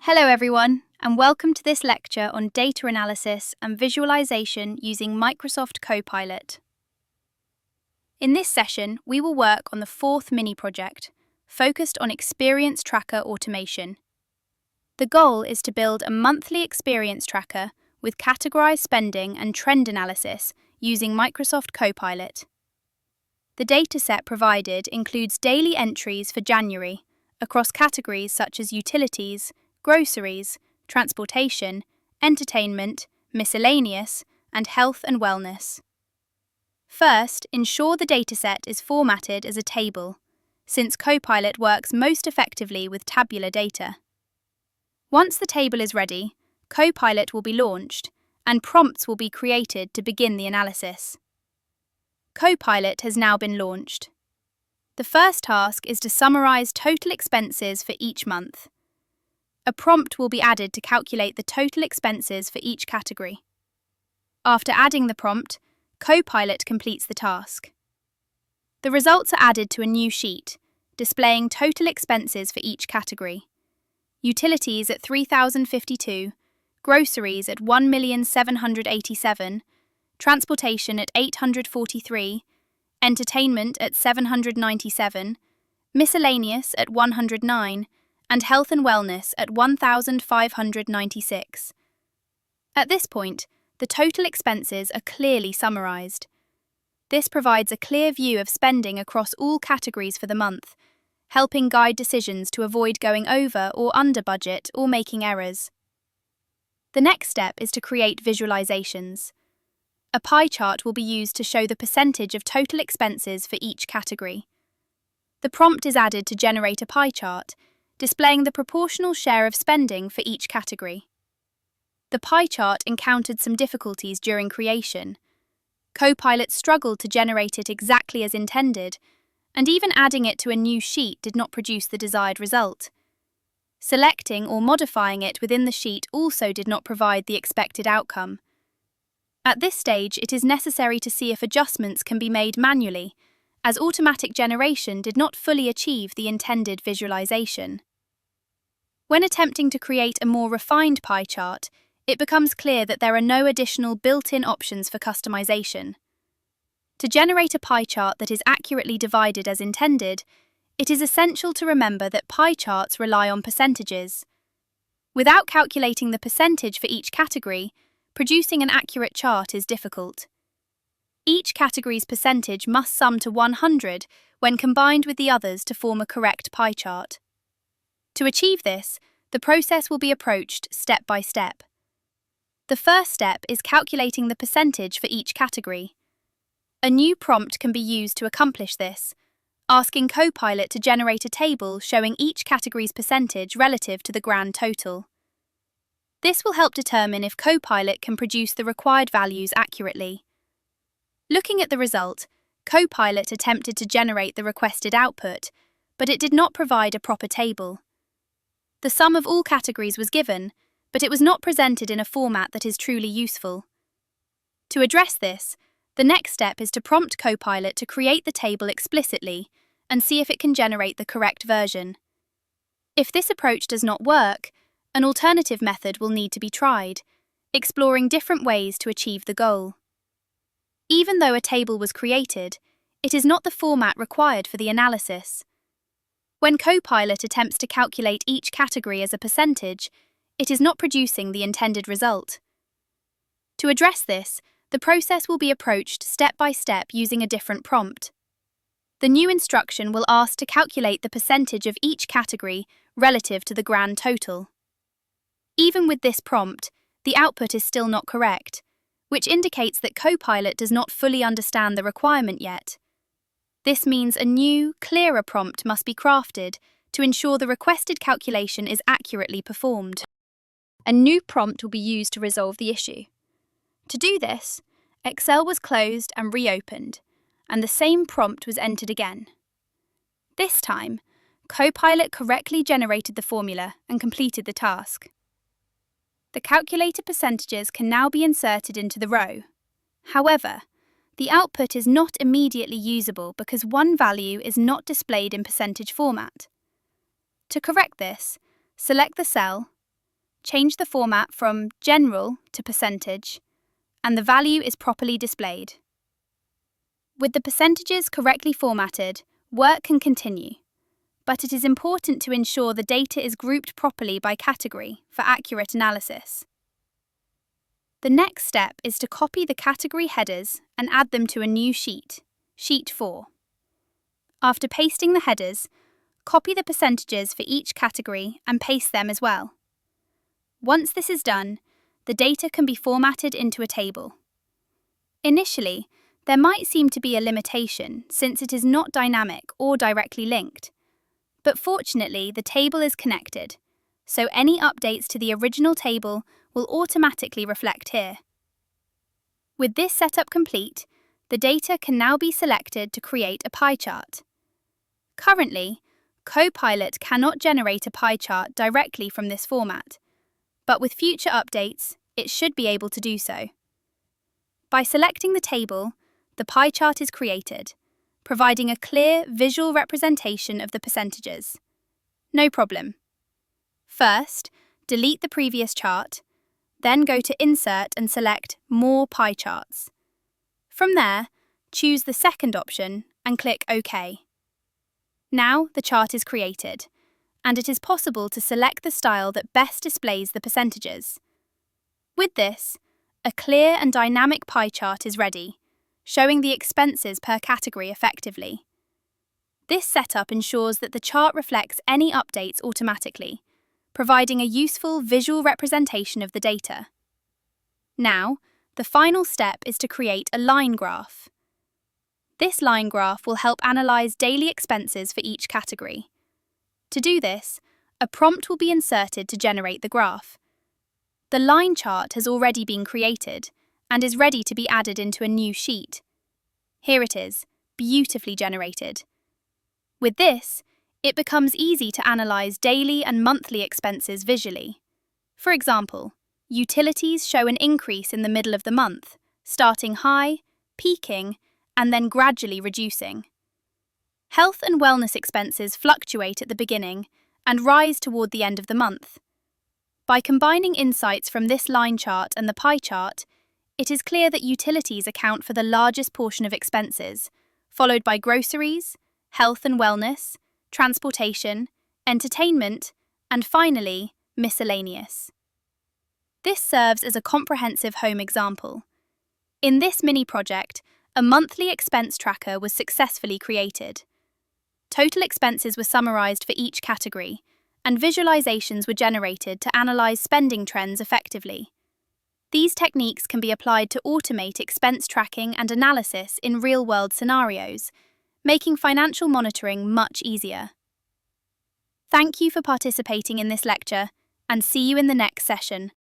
Hello everyone, and welcome to this lecture on data analysis and visualization using Microsoft Copilot. In this session, we will work on the fourth mini-project, focused on experience tracker automation. The goal is to build a monthly experience tracker with categorized spending and trend analysis using Microsoft Copilot. The dataset provided includes daily entries for January across categories such as utilities, groceries, transportation, entertainment, miscellaneous, and health and wellness. First, ensure the dataset is formatted as a table, since Copilot works most effectively with tabular data. Once the table is ready, Copilot will be launched, and prompts will be created to begin the analysis. Copilot has now been launched. The first task is to summarize total expenses for each month. A prompt will be added to calculate the total expenses for each category. After adding the prompt, Copilot completes the task. The results are added to a new sheet, displaying total expenses for each category. Utilities at 3,052, groceries at 1,787,000, transportation at 843, entertainment at 797, miscellaneous at 109, and health and wellness at 1,596. At this point, the total expenses are clearly summarized. This provides a clear view of spending across all categories for the month, helping guide decisions to avoid going over or under budget or making errors. The next step is to create visualizations. A pie chart will be used to show the percentage of total expenses for each category. The prompt is added to generate a pie chart, displaying the proportional share of spending for each category. The pie chart encountered some difficulties during creation. Copilot struggled to generate it exactly as intended, and even adding it to a new sheet did not produce the desired result. Selecting or modifying it within the sheet also did not provide the expected outcome. At this stage, it is necessary to see if adjustments can be made manually, as automatic generation did not fully achieve the intended visualization. When attempting to create a more refined pie chart, it becomes clear that there are no additional built-in options for customization. To generate a pie chart that is accurately divided as intended, it is essential to remember that pie charts rely on percentages. Without calculating the percentage for each category, producing an accurate chart is difficult. Each category's percentage must sum to 100 when combined with the others to form a correct pie chart. To achieve this, the process will be approached step by step. The first step is calculating the percentage for each category. A new prompt can be used to accomplish this, asking Copilot to generate a table showing each category's percentage relative to the grand total. This will help determine if Copilot can produce the required values accurately. Looking at the result, Copilot attempted to generate the requested output, but it did not provide a proper table. The sum of all categories was given, but it was not presented in a format that is truly useful. To address this, the next step is to prompt Copilot to create the table explicitly and see if it can generate the correct version. If this approach does not work, an alternative method will need to be tried, exploring different ways to achieve the goal. Even though a table was created, it is not the format required for the analysis. When Copilot attempts to calculate each category as a percentage, it is not producing the intended result. To address this, the process will be approached step by step using a different prompt. The new instruction will ask to calculate the percentage of each category relative to the grand total. Even with this prompt, the output is still not correct, which indicates that Copilot does not fully understand the requirement yet. This means a new, clearer prompt must be crafted to ensure the requested calculation is accurately performed. A new prompt will be used to resolve the issue. To do this, Excel was closed and reopened, and the same prompt was entered again. This time, Copilot correctly generated the formula and completed the task. The calculated percentages can now be inserted into the row. However, the output is not immediately usable because one value is not displayed in percentage format. To correct this, select the cell, change the format from general to percentage, and the value is properly displayed. With the percentages correctly formatted, work can continue, but it is important to ensure the data is grouped properly by category for accurate analysis. The next step is to copy the category headers and add them to a new sheet, Sheet 4. After pasting the headers, copy the percentages for each category and paste them as well. Once this is done, the data can be formatted into a table. Initially, there might seem to be a limitation since it is not dynamic or directly linked, but fortunately the table is connected, so any updates to the original table will automatically reflect here. With this setup complete, the data can now be selected to create a pie chart. Currently, Copilot cannot generate a pie chart directly from this format, but with future updates, it should be able to do so. By selecting the table, the pie chart is created, providing a clear visual representation of the percentages. No problem. First, delete the previous chart, then go to Insert and select More Pie Charts. From there, choose the second option and click OK. Now the chart is created, and it is possible to select the style that best displays the percentages. With this, a clear and dynamic pie chart is ready, showing the expenses per category effectively. This setup ensures that the chart reflects any updates automatically, providing a useful visual representation of the data. Now, the final step is to create a line graph. This line graph will help analyze daily expenses for each category. To do this, a prompt will be inserted to generate the graph. The line chart has already been created and is ready to be added into a new sheet. Here it is, beautifully generated. With this, it becomes easy to analyze daily and monthly expenses visually. For example, utilities show an increase in the middle of the month, starting high, peaking, and then gradually reducing. Health and wellness expenses fluctuate at the beginning and rise toward the end of the month. By combining insights from this line chart and the pie chart, it is clear that utilities account for the largest portion of expenses, followed by groceries, health and wellness, transportation, entertainment, and finally, miscellaneous. This serves as a comprehensive home example. In this mini project, a monthly expense tracker was successfully created. Total expenses were summarized for each category, and visualizations were generated to analyze spending trends effectively. These techniques can be applied to automate expense tracking and analysis in real-world scenarios, making financial monitoring much easier. Thank you for participating in this lecture, and see you in the next session.